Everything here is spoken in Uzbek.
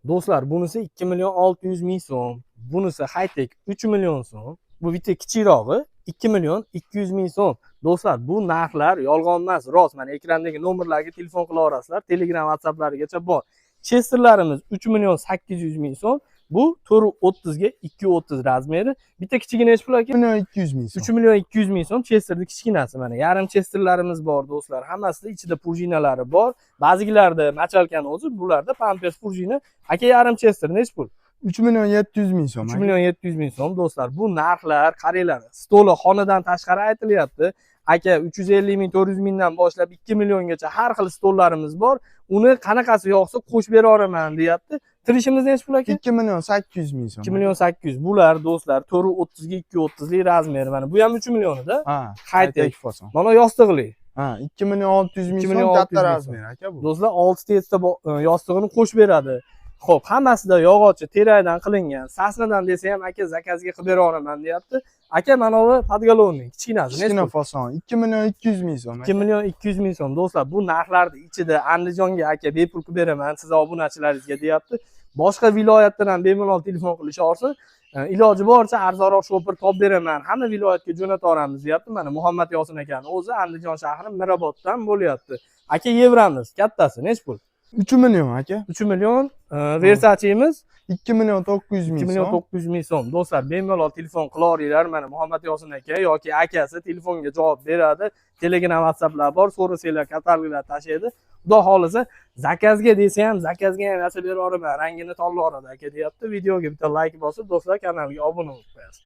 Do'stlar, bunisi 2 million 600 ming so'm. Bunisi high-tech 3 million so'm. Bu bitta kichikrog'i 2 million 200 ming so'm. Do'stlar, bu narxlar yolg'on emas, rost. Mana ekrandagi nomerlarga telefon qila olasizlar. Telegram, WhatsApplarigacha bor. Chesterlarimiz 3 million 800 ming so'm. Bu 430 ga 230 razmeri. Bitta kichigini nech pul aka? 3 million 200 ming so'm. 3 million 200 ming so'm Chesterning kichkinasi mana. Yarim Chesterlarimiz bor do'stlar. Hammasida ichida prujinalari bor. Ba'zilarida machalkani o'zi, bularda Pampers prujina. Aka, yarim Chester nech pul? 3 million 700 ming so'm. 3 million 700 ming so'm do'stlar. Bu narxlar qaranglar. Stoli xonadan tashqari aytilyapti. Aka, 350 ming 400 mingdan boshlab 2 milliongacha har xil stollarimiz bor. Uni qanaqasi yoqsa qo'shib bera olaman deyapti. Tirishimiz nech pul aka? 2 million 800 ming so'm. 2 million 800. Bular do'stlar 430 ga 230 lik razmeri mana. Bu ham 3 millionida. Ha, high-tech fason. Mana yostig'li. Ha, 2 million 600 ming 2 so'm million katta 600 ming razmer aka bu. Do'stlar 6 testa yostig'ini qo'shib beradi. Xo'p, hammasida yog'ochi, terakdan qilingan. Sasnadan desa ham aka zakazga qilib bera olaman deyapti. Aka, mana bu podголовный kichkinasi. Kichkina fason 2 million 200 ming so'm. 2 million 200 ming so'm. Do'stlar, bu narxlarni ichida Andijonga aka bepul qilib beraman siz obunachilaringizga deyapti. Boshqa viloyatdan ham bemalol telefon qilisharsiz. Iloji boricha arzonroq shopir topib beraman. Hamma viloyatga jo'nata olamiz deyapti. Mana Muhammad Yosin akani o'zi Andijon shahri Miroboddan bo'lyapti. Aka, yevramiz kattasi nech pul? 3 million aka. 3 million Versace'miz 2 million 900 ming 2 million 900 ming so'm. Do'stlar, bemalol telefon qila olinglar. Mana Muhammad Yosin aka yoki akasi telefonga javob beradi. Telegram, WhatsApplar bor. So'rasanglar kataloglar tashlaydi. Xudo xolisa zakazga desa ham zakazga ham yasab bera olaman. Rangini tanlab oladi aka deyapti. Videoga bitta like bosib, do'stlar kanalga obuna bo'lib qo'yasiz.